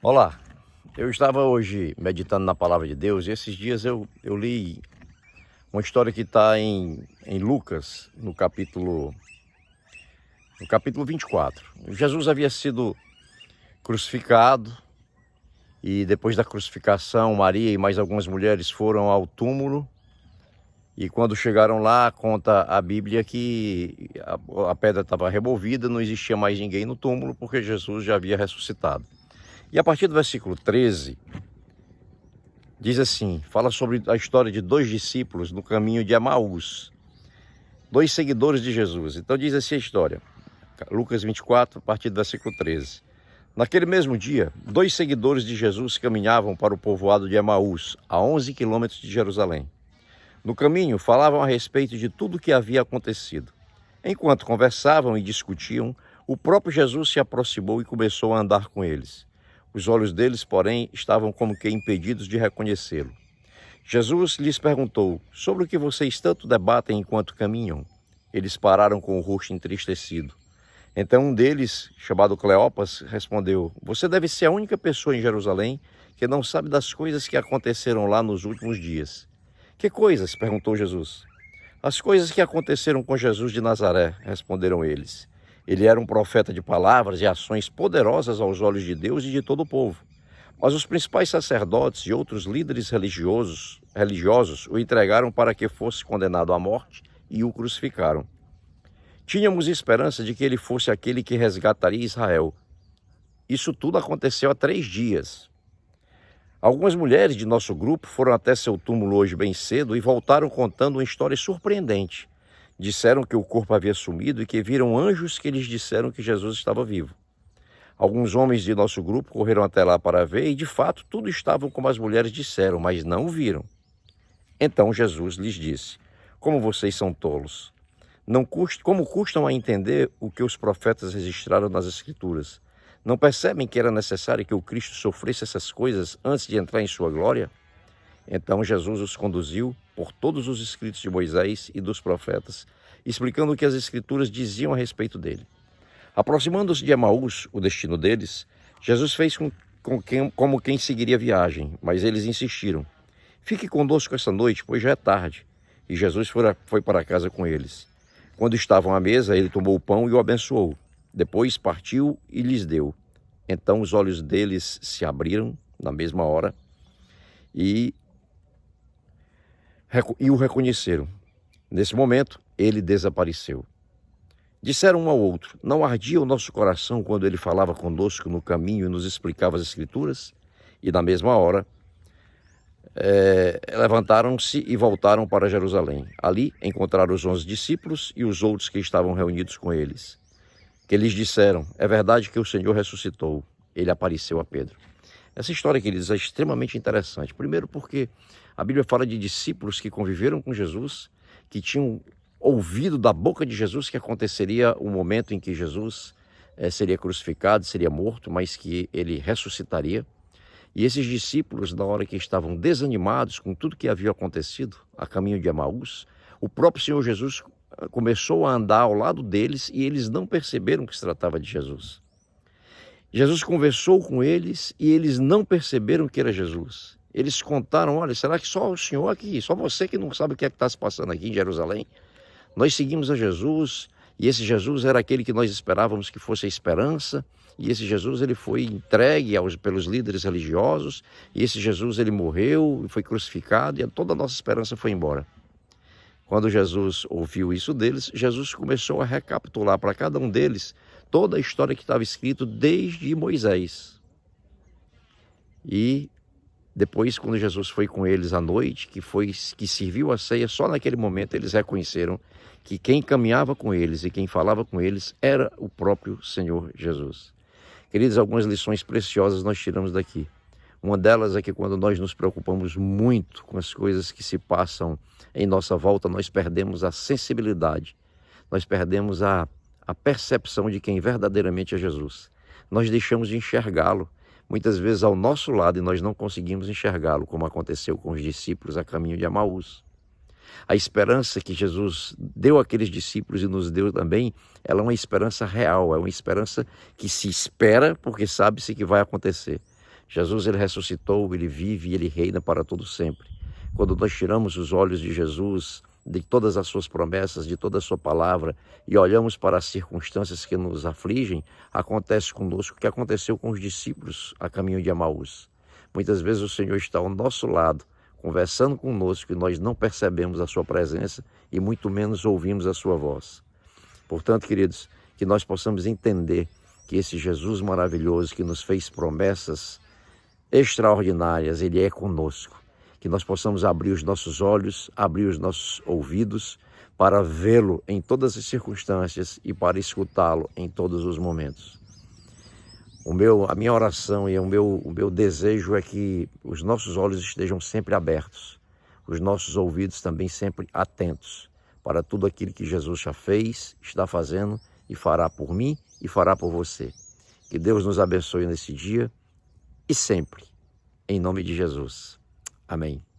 Olá, eu estava hoje meditando na palavra de Deus e esses dias eu li uma história que está em Lucas, no capítulo 24. Jesus havia sido crucificado e depois da crucificação, Maria e mais algumas mulheres foram ao túmulo e quando chegaram lá, conta a Bíblia que a pedra estava removida, não existia mais ninguém no túmulo porque Jesus já havia ressuscitado. E a partir do versículo 13, diz assim, fala sobre a história de dois discípulos no caminho de Emaús, dois seguidores de Jesus. Então diz assim a história, Lucas 24, a partir do versículo 13. Naquele mesmo dia, dois seguidores de Jesus caminhavam para o povoado de Emaús, a 11 quilômetros de Jerusalém. No caminho, falavam a respeito de tudo o que havia acontecido. Enquanto conversavam e discutiam, o próprio Jesus se aproximou e começou a andar com eles. Os olhos deles, porém, estavam como que impedidos de reconhecê-lo. Jesus lhes perguntou, sobre o que vocês tanto debatem enquanto caminham? Eles pararam com o rosto entristecido. Então um deles, chamado Cleopas, respondeu, você deve ser a única pessoa em Jerusalém que não sabe das coisas que aconteceram lá nos últimos dias. Que coisas? Perguntou Jesus. As coisas que aconteceram com Jesus de Nazaré, responderam eles. Ele era um profeta de palavras e ações poderosas aos olhos de Deus e de todo o povo. Mas os principais sacerdotes e outros líderes religiosos o entregaram para que fosse condenado à morte e o crucificaram. Tínhamos esperança de que ele fosse aquele que resgataria Israel. Isso tudo aconteceu há 3 dias. Algumas mulheres de nosso grupo foram até seu túmulo hoje bem cedo e voltaram contando uma história surpreendente. Disseram que o corpo havia sumido e que viram anjos que lhes disseram que Jesus estava vivo. Alguns homens de nosso grupo correram até lá para ver e, de fato, tudo estava como as mulheres disseram, mas não o viram. Então Jesus lhes disse, como vocês são tolos, como custam a entender o que os profetas registraram nas Escrituras? Não percebem que era necessário que o Cristo sofresse essas coisas antes de entrar em sua glória? Então Jesus os conduziu por todos os escritos de Moisés e dos profetas, explicando o que as Escrituras diziam a respeito dele. Aproximando-se de Emaús, o destino deles, Jesus fez como quem seguiria a viagem, mas eles insistiram. Fique conosco essa noite, pois já é tarde. E Jesus foi para casa com eles. Quando estavam à mesa, ele tomou o pão e o abençoou. Depois partiu e lhes deu. Então os olhos deles se abriram na mesma hora e o reconheceram. Nesse momento, ele desapareceu. Disseram um ao outro, não ardia o nosso coração quando ele falava conosco no caminho e nos explicava as Escrituras? E na mesma hora, levantaram-se e voltaram para Jerusalém. Ali encontraram os 11 discípulos e os outros que estavam reunidos com eles, que lhes disseram, é verdade que o Senhor ressuscitou. Ele apareceu a Pedro. Essa história, queridos, é extremamente interessante. Primeiro porque a Bíblia fala de discípulos que conviveram com Jesus, que tinham ouvido da boca de Jesus que aconteceria o momento em que Jesus seria crucificado, seria morto, mas que ele ressuscitaria. E esses discípulos, na hora que estavam desanimados com tudo que havia acontecido a caminho de Emaús, o próprio Senhor Jesus começou a andar ao lado deles e eles não perceberam que se tratava de Jesus. Jesus conversou com eles e eles não perceberam que era Jesus. Eles contaram, olha, será que só o Senhor aqui, só você que não sabe o que é que está se passando aqui em Jerusalém? Nós seguimos a Jesus e esse Jesus era aquele que nós esperávamos que fosse a esperança. E esse Jesus ele foi entregue pelos líderes religiosos. E esse Jesus ele morreu, foi crucificado e toda a nossa esperança foi embora. Quando Jesus ouviu isso deles, Jesus começou a recapitular para cada um deles toda a história que estava escrito desde Moisés. E depois, quando Jesus foi com eles à noite, que serviu a ceia, só naquele momento eles reconheceram que quem caminhava com eles e quem falava com eles era o próprio Senhor Jesus. Queridos, algumas lições preciosas nós tiramos daqui. Uma delas é que quando nós nos preocupamos muito com as coisas que se passam em nossa volta, nós perdemos a sensibilidade, nós perdemos a percepção de quem verdadeiramente é Jesus. Nós deixamos de enxergá-lo, muitas vezes ao nosso lado, e nós não conseguimos enxergá-lo, como aconteceu com os discípulos a caminho de Emaús. A esperança que Jesus deu àqueles discípulos e nos deu também, ela é uma esperança real, é uma esperança que se espera porque sabe-se que vai acontecer. Jesus, ele ressuscitou, ele vive e ele reina para todo sempre. Quando nós tiramos os olhos de Jesus, de todas as suas promessas, de toda a sua palavra, e olhamos para as circunstâncias que nos afligem, acontece conosco o que aconteceu com os discípulos a caminho de Emaús. Muitas vezes o Senhor está ao nosso lado, conversando conosco, e nós não percebemos a sua presença e muito menos ouvimos a sua voz. Portanto, queridos, que nós possamos entender que esse Jesus maravilhoso que nos fez promessas extraordinárias, ele é conosco. Que nós possamos abrir os nossos olhos, abrir os nossos ouvidos para vê-lo em todas as circunstâncias e para escutá-lo em todos os momentos. A minha oração e o meu desejo é que os nossos olhos estejam sempre abertos, os nossos ouvidos também sempre atentos para tudo aquilo que Jesus já fez, está fazendo e fará por mim e fará por você. Que Deus nos abençoe nesse dia e sempre, em nome de Jesus. Amém.